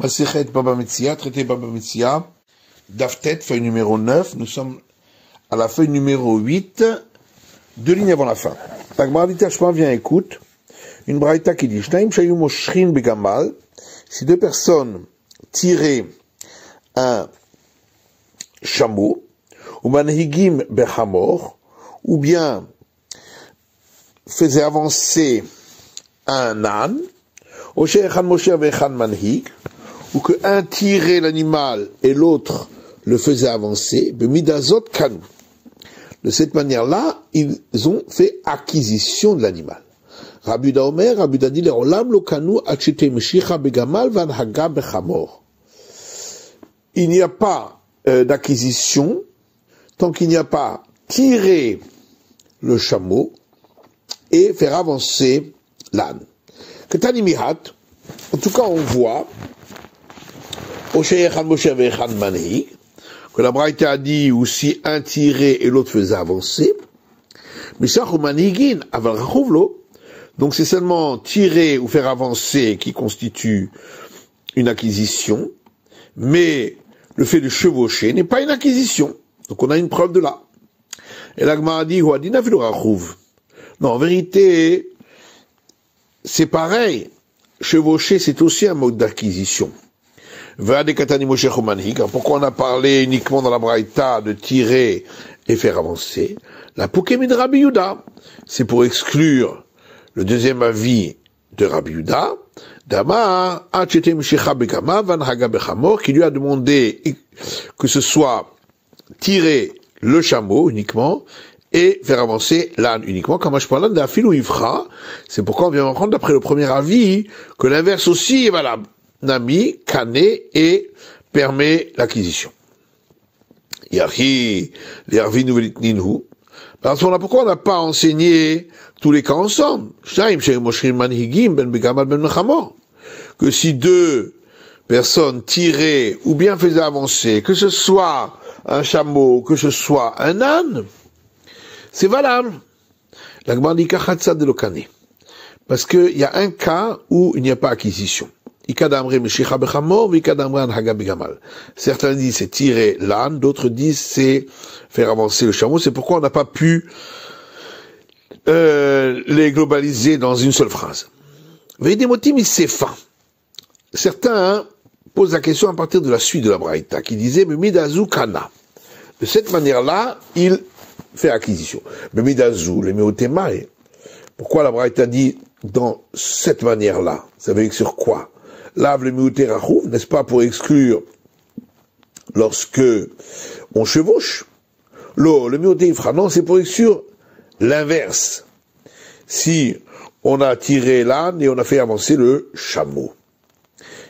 Masechet Baba Metzia, traité Baba Metzia, Daftet, feuille numéro 9, nous sommes à la feuille numéro 8, 2 lignes avant la fin. La Gemara dit Tashma, viens, écoute, une braïta qui dit, Shnaim Shayu Moshrin Begamal, si deux personnes tiraient un chameau, ou Manhigim Bechamor, ou bien faisaient avancer un âne, ou que un tirait l'animal et l'autre le faisait avancer, bemidazot kanu. De cette manière-là, ils ont fait acquisition de l'animal. Rabbi Uda Omer, Rabbi Uda dit, l'olam lo kanu achete meshicha begamal vanhaga bechamor. Il n'y a pas d'acquisition tant qu'il n'y a pas tiré le chameau et faire avancer l'âne. En tout cas, on voit que la Braïta a dit aussi un tiré et l'autre faisait avancer. Donc c'est seulement tirer ou faire avancer qui constitue une acquisition, mais le fait de chevaucher n'est pas une acquisition. Donc on a une preuve de là. Et la Gemara dit, non, en vérité, c'est pareil. Chevaucher, c'est aussi un mode d'acquisition. Pourquoi on a parlé uniquement dans la Braïta de tirer et faire avancer? La Pokémie de Rabbi Uda, c'est pour exclure le deuxième avis de Rabbi Uda, qui lui a demandé que ce soit tirer le chameau uniquement et faire avancer l'âne uniquement, comme je parle d'Afil ou Ifra. C'est pourquoi on vient rendre d'après le premier avis que l'inverse aussi est valable. Nami, cané et permet l'acquisition. Yahi, l'Arvi Nouvelit Ninhu. Parce qu'on a pourquoi on n'a pas enseigné tous les cas ensemble. Que si deux personnes tiraient ou bien faisaient avancer, que ce soit un chameau, que ce soit un âne, c'est valable. La Gemara dit kachatsa de l'okane. Parce qu'il y a un cas où il n'y a pas acquisition. Certains disent c'est tirer l'âne, d'autres disent c'est faire avancer le chameau. C'est pourquoi on n'a pas pu les globaliser dans une seule phrase. Certains posent la question à partir de la suite de la Braïta, qui disait Midazu Kana. De cette manière-là, il fait acquisition. Midazu, le Meotemae. Pourquoi la Braïta dit dans cette manière-là? Ça veut dire sur quoi? Lave le Meoterachou, n'est-ce pas pour exclure lorsque on chevauche? Le Meoterifra, non, c'est pour exclure l'inverse. Si on a tiré l'âne et on a fait avancer le chameau.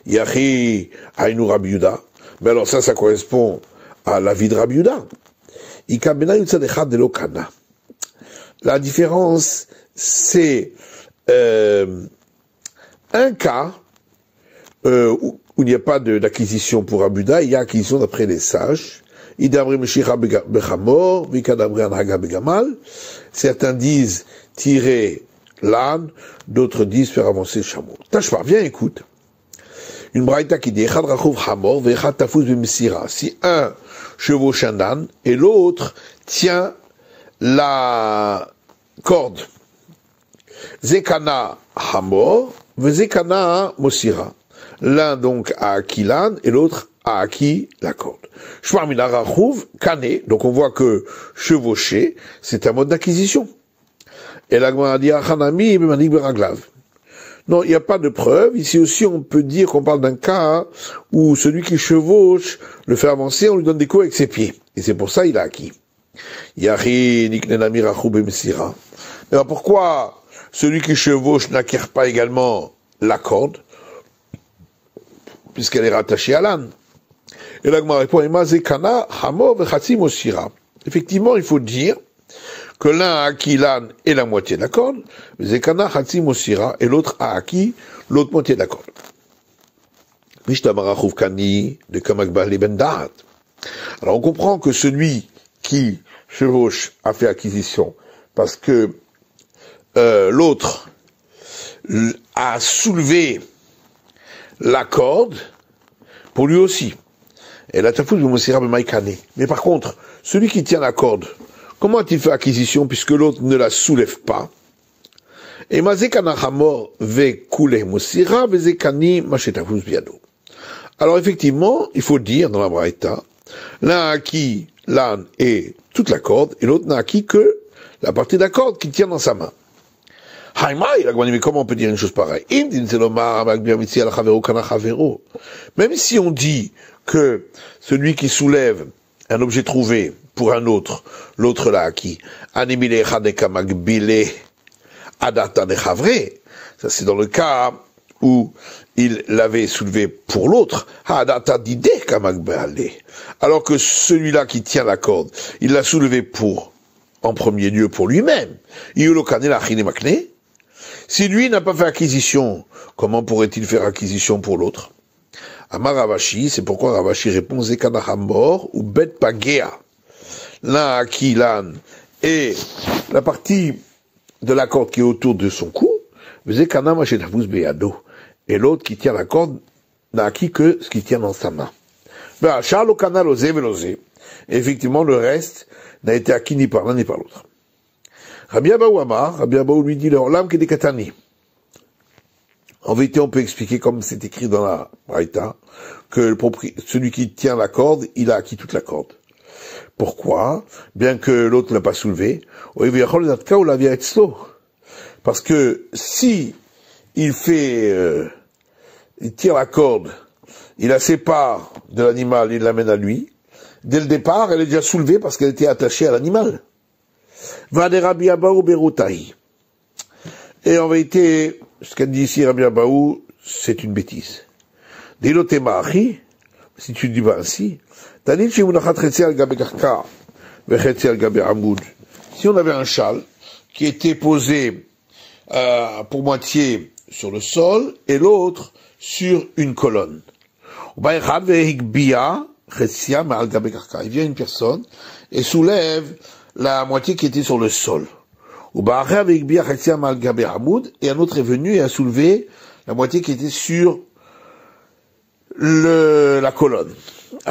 Yahi Aïnou Rabbi Uda. Mais alors ça correspond à la vie de Rabbi Uda. La différence, c'est un cas où il n'y a pas d'acquisition pour Rabbi Uda, il y a acquisition d'après les sages. Certains disent tirer l'âne, d'autres disent faire avancer le chameau. Tashma, viens, écoute. Une braïta qui dit si un chevauche un âne et l'autre tient la corde, Zekana Hamor, Zekana Mosira. L'un donc a acquis l'âne et l'autre a acquis la corde. Donc on voit que chevaucher, c'est un mode d'acquisition. Et la Gemara dit non, il n'y a pas de preuve. Ici aussi, on peut dire qu'on parle d'un cas où celui qui chevauche le fait avancer, on lui donne des coups avec ses pieds. Et c'est pour ça qu'il a acquis. Alors pourquoi celui qui chevauche n'acquiert pas également la corde, puisqu'elle est rattachée à l'âne? Et là, répond, effectivement, il faut dire que l'un a acquis l'âne et la moitié de la corde, et l'autre a acquis l'autre moitié de la corde. Alors on comprend que celui qui chevauche a fait acquisition parce que l'autre a soulevé la corde pour lui aussi. Et la tafouze b'mosira b'maïkane. Mais par contre, celui qui tient la corde, comment a-t-il fait acquisition puisque l'autre ne la soulève pas? Et mazekana hamor ve kule mosira vezekani machetafouze biado. Alors effectivement, il faut dire dans la braïta, l'un a acquis l'âne et toute la corde, et l'autre n'a acquis que la partie de la corde qu'il tient dans sa main. Mais comment on peut dire une chose pareille? Même si on dit que celui qui soulève un objet trouvé pour un autre, l'autre l'a acquis. Ça c'est dans le cas où il l'avait soulevé pour l'autre, alors que celui-là qui tient la corde, il l'a soulevé en premier lieu pour lui-même. Si lui n'a pas fait acquisition, comment pourrait-il faire acquisition pour l'autre? Amar Ravashi, c'est pourquoi Ravashi répond Zekana Hamor ou Bet Pagea. L'un a acquis l'âne et la partie de la corde qui est autour de son cou, Zekana Machetavuz Beado. Et l'autre qui tient la corde n'a acquis que ce qu'il tient dans sa main. Effectivement, le reste n'a été acquis ni par l'un ni par l'autre. Rabbi Abaou Amar, Rabbi Abaou lui dit, l'Olam Kedekatani. En vérité, on peut expliquer, comme c'est écrit dans la Braïta, que celui qui tient la corde, il a acquis toute la corde. Pourquoi? Bien que l'autre ne l'a pas soulevé. Parce que si il tire la corde, il la sépare de l'animal, il l'amène à lui. Dès le départ, elle est déjà soulevée parce qu'elle était attachée à l'animal. Et en vérité, ce qu'elle dit ici Rabbi Abaou, c'est une bêtise. Si tu dis ainsi, si on avait un châle qui était posé pour moitié sur le sol et l'autre sur une colonne. Il vient une personne et soulève la moitié qui était sur le sol. Et un autre est venu et a soulevé la moitié qui était sur la colonne. On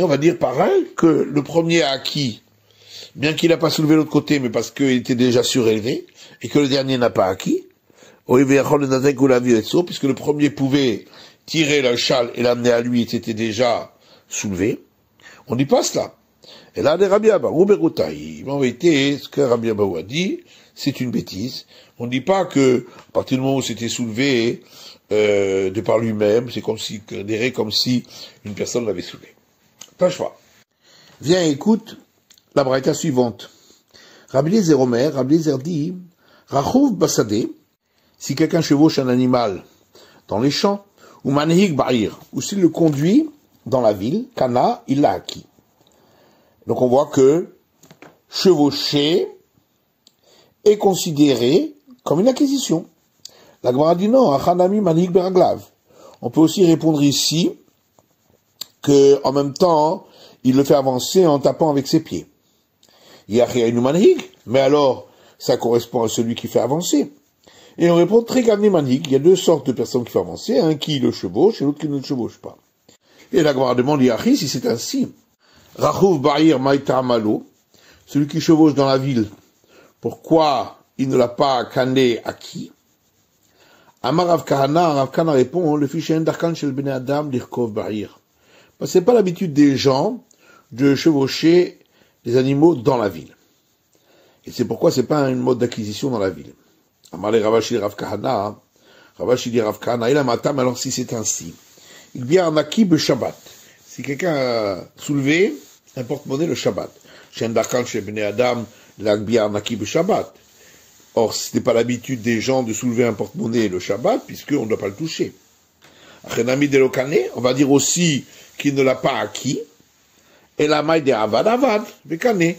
va dire pareil que le premier a acquis, bien qu'il n'a pas soulevé l'autre côté, mais parce qu'il était déjà surélevé, et que le dernier n'a pas acquis, puisque le premier pouvait tirer le châle et l'amener à lui, était déjà soulevé. On ne dit pas cela. Et là, des Rabbi Abaou Beroutaï, en vérité, ce que Rabbi Abaou a dit, c'est une bêtise. On ne dit pas que, à partir du moment où c'était soulevé, de par lui-même, c'est considéré comme si une personne l'avait soulevé. Pas choix. Viens, écoute la braïta suivante. Rabbi Eliezer Omer, Rabbi Eliezer dit, Rachouv Basadeh, si quelqu'un chevauche un animal dans les champs, ou Manhig Ba'ir, ou s'il le conduit dans la ville, Kana, il l'a acquis. Donc on voit que chevaucher est considéré comme une acquisition. La Gemara dit non, Achanami Manhig Beraglav. On peut aussi répondre ici que, en même temps, il le fait avancer en tapant avec ses pieds. Yachiainu Manhig, mais alors, ça correspond à celui qui fait avancer. Et on répond Trigami Manhig, il y a deux sortes de personnes qui font avancer, un qui le chevauche et l'autre qui ne le chevauche pas. Et la Gemara demande Yachi si c'est ainsi. Rachouv Ba'ir Maïta Amalo, celui qui chevauche dans la ville, pourquoi il ne l'a pas cané acquis? Amar Rav Kahana répond, le fichier d'Arkan shel Bnei Adam d'Irkov Ba'ir. C'est pas l'habitude des gens de chevaucher les animaux dans la ville. Et c'est pourquoi c'est pas un mode d'acquisition dans la ville. Amar le Ravashi Rav Kahana, Ravashi dit Rav Kahana, il a matam, alors si c'est ainsi. Il vient en acquis be Shabbat. Si quelqu'un a soulevé un porte-monnaie le Shabbat. Shen d'Arkan shel Bnei Adam, l'agbiya en acquis be Shabbat. Or, ce n'est pas l'habitude des gens de soulever un porte-monnaie le Shabbat, puisqu'on ne doit pas le toucher. Achenami de l'okane, on va dire aussi qu'il ne l'a pas acquis. Et la maille des avad, bekane.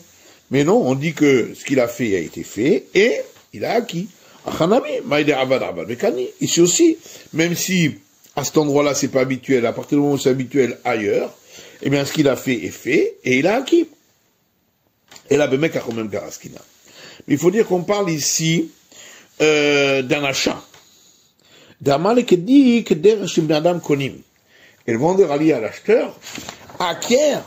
Mais non, on dit que ce qu'il a fait a été fait, et il a acquis. Achenami, maille des avad, bekane. Ici aussi, même si à cet endroit-là c'est pas habituel, à partir du moment où c'est habituel ailleurs, eh bien ce qu'il a fait est fait, et il a acquis. Et là, bemek a quand même garaskina. Il faut dire qu'on parle ici d'un achat. D'amalek dit que der chez Adam konim. Et le vendeur allié à l'acheteur acquiert,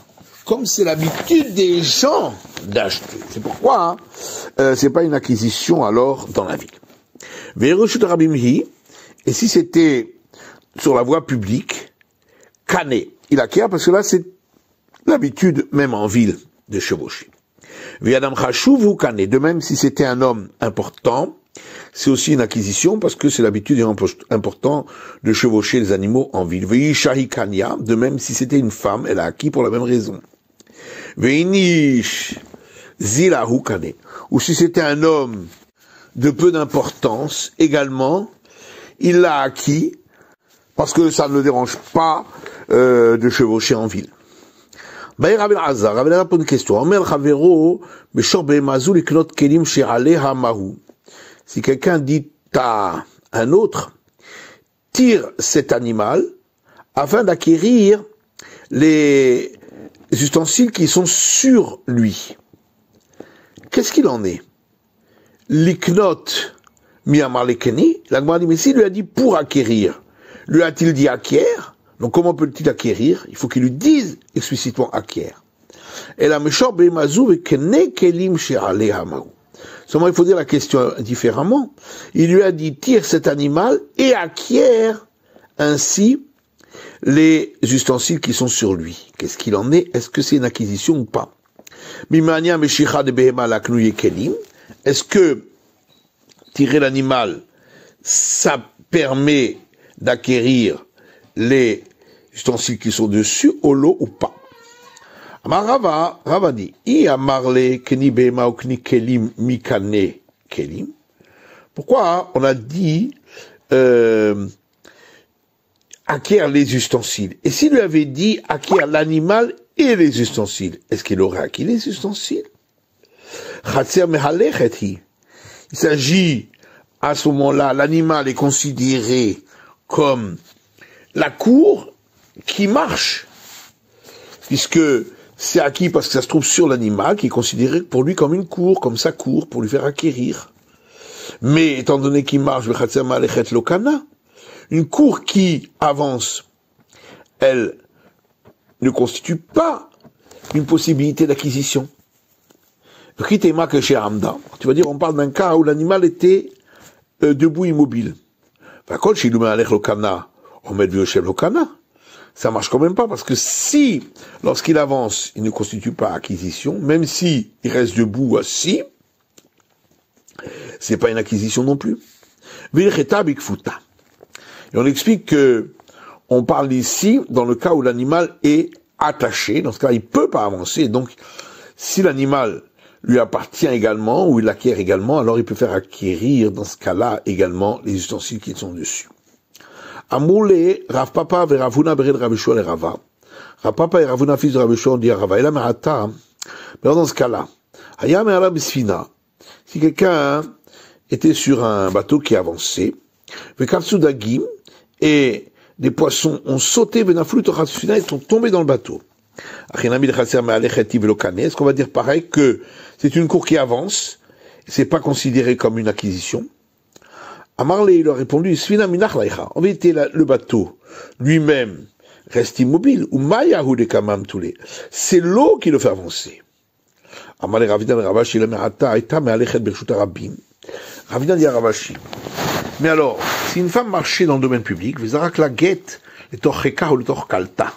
comme c'est l'habitude des gens d'acheter. C'est pourquoi c'est pas une acquisition alors dans la ville. Ve'erushut rabim hi, et si c'était sur la voie publique, kané, il acquiert parce que là c'est l'habitude même en ville de chevaucher. Ve'adam chashuv hu kané, de même si c'était un homme important, c'est aussi une acquisition parce que c'est l'habitude importante de chevaucher les animaux en ville. Ve'ishahi kanya, de même si c'était une femme, elle a acquis pour la même raison. Ve'inish zilahu kané, ou si c'était un homme de peu d'importance, également, il l'a acquis parce que ça ne le dérange pas de chevaucher en ville. Rabbi Elazar pose une question. Omer chavero beshor behemazou liknot kelim she'aleha mahu. Si quelqu'un dit à un autre, tire cet animal afin d'acquérir les ustensiles qui sont sur lui. Qu'est-ce qu'il en est? Liknot miamar lekeni, la Gemara dit, mais s'il lui a dit pour acquérir, lui a-t-il dit acquiert? Donc comment peut-il acquérir? Il faut qu'il lui dise explicitement acquiert. Et la meshor behemazou vekene kelim she'aleha mahu. Seulement, il faut dire la question différemment. Il lui a dit, tire cet animal et acquiert ainsi les ustensiles qui sont sur lui. Qu'est-ce qu'il en est? Est-ce que c'est une acquisition ou pas? Mimania meshicha de behema laknuye kelim. Est-ce que tirer l'animal, ça permet d'acquérir les ustensiles qui sont dessus, au lot ou pas? Amar Rava dit, I amarle keni behema ou keni kelim mikane kelim. Pourquoi on a dit acquiert les ustensiles? Et s'il lui avait dit acquiert l'animal et les ustensiles, est-ce qu'il aurait acquis les ustensiles? Chatser mehalechet hi. Il s'agit, à ce moment-là, l'animal est considéré comme la cour qui marche, puisque c'est acquis parce que ça se trouve sur l'animal, qui est considéré pour lui comme une cour, comme sa cour, pour lui faire acquérir. Mais étant donné qu'il marche, une cour qui avance, elle ne constitue pas une possibilité d'acquisition. Tu vas dire, on parle d'un cas où l'animal était debout, immobile. Ça marche quand même pas, parce que si, lorsqu'il avance, il ne constitue pas acquisition, même si il reste debout assis, c'est pas une acquisition non plus. Et on explique que on parle ici dans le cas où l'animal est attaché. Dans ce cas, il peut pas avancer. Donc, si l'animal lui appartient également, ou il l'acquiert également, alors il peut faire acquérir, dans ce cas-là, également, les ustensiles qui sont dessus. Amoulé, Rav Papa et Ravuna bered Rav Yeshua le Rava. Rav Papa et Ravuna, fils de Rav Yeshua, ont dit à Rava, et là, Merata, mais dans ce cas-là, Hayam et Arab Sfina, si quelqu'un était sur un bateau qui avançait, Vekavsu Dagim, et des poissons ont sauté, Benaflut au Sfina, ils sont tombés dans le bateau. Est-ce qu'on va dire pareil que c'est une cour qui avance, c'est pas considéré comme une acquisition? Amarle, il a répondu, en vérité, le bateau lui-même reste immobile, ou mayahu de kamam toulé. C'est l'eau qui le fait avancer. Amarle, Ravina, Ravashi, le merata, aita, me alechet bershuta rabim. Ravina dit à Ravashi, mais alors, si une femme marchait dans le domaine public, visarak la guette, le torcheka ou le torkalta,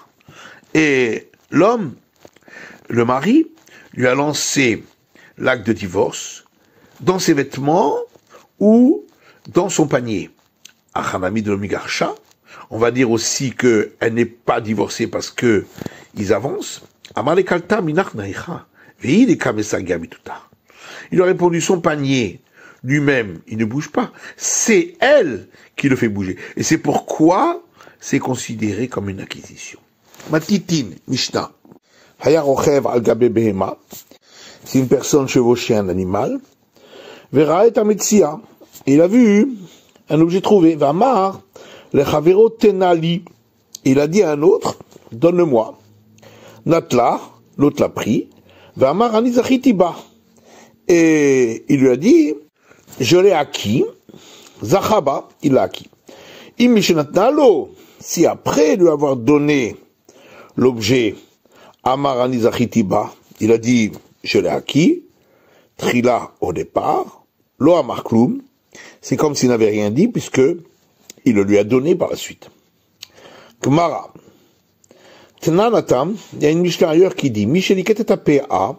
et l'homme, le mari, lui a lancé l'acte de divorce dans ses vêtements ou dans son panier. Achanami de l'omigarcha, on va dire aussi qu'elle n'est pas divorcée parce que ils avancent. Amalekalta minach naicha, vehi kamesa bituta. Il a répondu, son panier lui-même, il ne bouge pas. C'est elle qui le fait bouger. Et c'est pourquoi c'est considéré comme une acquisition. Matitin, Mishnah. Haya rochev al gabe behema. Si une personne chevauchait un animal, vera et ametsia. Il a vu un objet trouvé. Vamar, le chavero tenali. Il a dit à un autre, donne-le-moi. Natla, l'autre l'a pris. Vamar anizachitiba. Et il lui a dit, je l'ai acquis. Zachaba, il l'a acquis. Si après lui avoir donné l'objet, Amar Ani Zachitiba, il a dit, je l'ai acquis, Trila au départ, Lo Amar Kloum, c'est comme s'il n'avait rien dit, puisque il le lui a donné par la suite. Gemara. Tenanatam, il y a une Mishnah ailleurs qui dit, Micheliket et PA,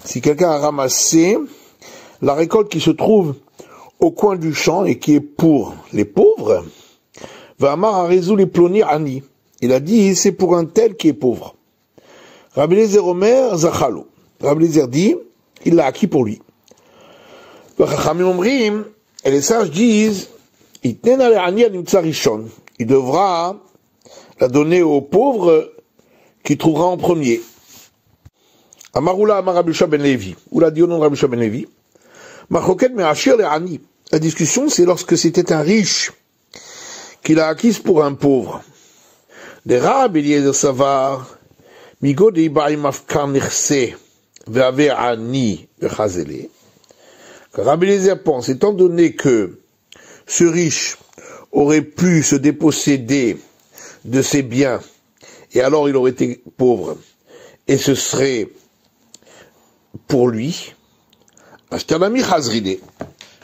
si quelqu'un a ramassé la récolte qui se trouve au coin du champ et qui est pour les pauvres, V'amar Arezou les plonir Ani. Il a dit, c'est pour un tel qui est pauvre. Rabbi Eliezer Omer Zachalo. Rabbi Eliezer dit, il l'a acquis pour lui. Et les sages disent, il devra la donner aux pauvres qui trouvera en premier. Amaroula Amar Rabbi Yosha ben Levi. Ou la dit au nom de Rabbi Yosha ben Levi. Machoket me'achir le ani. La discussion, c'est lorsque c'était un riche qui l'a acquise pour un pauvre. Les Rabbi Eliezer Savar, Migo de Ibaim Afkar Nirse, Ve'ave Ani Vechazele. Rabbi Eliezer pense, étant donné que ce riche aurait pu se déposséder de ses biens, et alors il aurait été pauvre, et ce serait pour lui,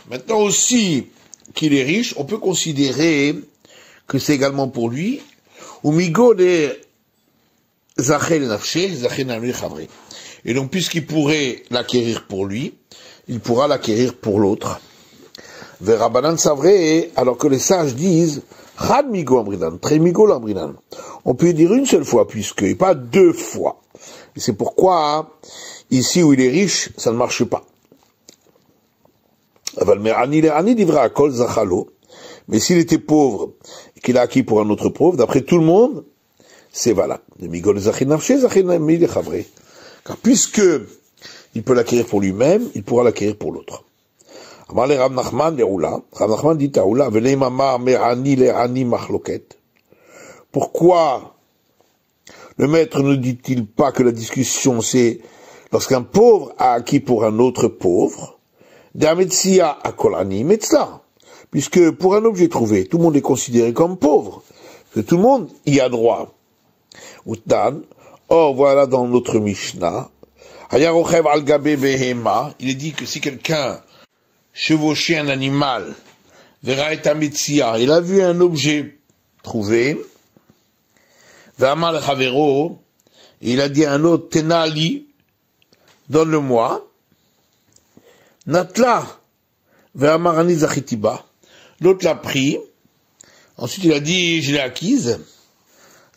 maintenant aussi qu'il est riche, on peut considérer que c'est également pour lui, ou migo de zachel nafshe, zachel namri chavre. Et donc, puisqu'il pourrait l'acquérir pour lui, il pourra l'acquérir pour l'autre. Verabanan savre, alors que les sages disent, chad migo amrinan, tre migo l'amrinan. On peut dire une seule fois, puisque, et pas deux fois. Et c'est pourquoi, ici où il est riche, ça ne marche pas. Mais s'il était pauvre, et qu'il a acquis pour un autre pauvre, d'après tout le monde, c'est valable. Car puisque il peut l'acquérir pour lui-même, il pourra l'acquérir pour l'autre. Rav Nachman dit Taoula, pourquoi le maître ne dit-il pas que la discussion c'est lorsqu'un pauvre a acquis pour un autre pauvre, puisque pour un objet trouvé, tout le monde est considéré comme pauvre, que tout le monde y a droit. Or voilà dans notre Mishnah, il est dit que si quelqu'un chevauchait un animal, verra et ametsia, il a vu un objet trouvé, verra le chavero, il a dit à un autre, tenali, donne-le-moi, natla, verra marani zachitiba, l'autre l'a pris, ensuite il a dit, je l'ai acquise,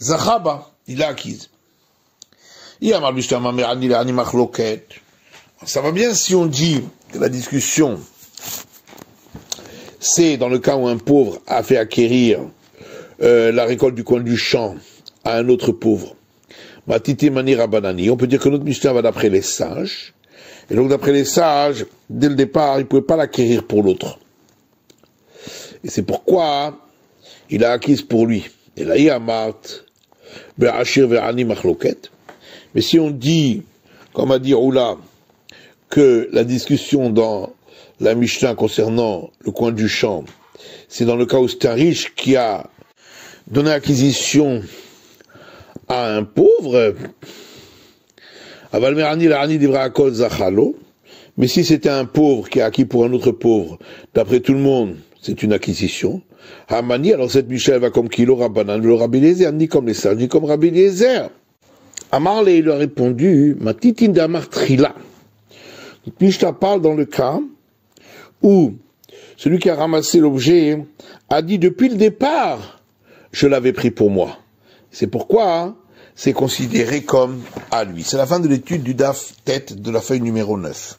zachaba, il l'a acquise. Ça va bien si on dit que la discussion, c'est dans le cas où un pauvre a fait acquérir la récolte du coin du champ à un autre pauvre. On peut dire que notre Mishnah va d'après les sages. Et donc d'après les sages, dès le départ, il ne pouvait pas l'acquérir pour l'autre. Et c'est pourquoi il a acquise pour lui. Et là, il y a Mart, Be'ashir ve'ani machloket. Mais si on dit, comme a dit Oula, que la discussion dans la Mishnah concernant le coin du champ, c'est dans le cas où c'est un riche qui a donné acquisition à un pauvre, mais si c'était un pauvre qui a acquis pour un autre pauvre, d'après tout le monde, c'est une acquisition. Hamani, alors cette Mishnah va comme Kilo Rabbanan, le Rabbi Eliezer, ni comme les sages, ni comme Rabbi Eliezer. Amarle, il lui a répondu, ma titin d'Amar Trila. Mishnah parle dans le cas où celui qui a ramassé l'objet a dit depuis le départ, je l'avais pris pour moi. C'est pourquoi c'est considéré comme à lui. C'est la fin de l'étude du DAF tête de la feuille numéro 9.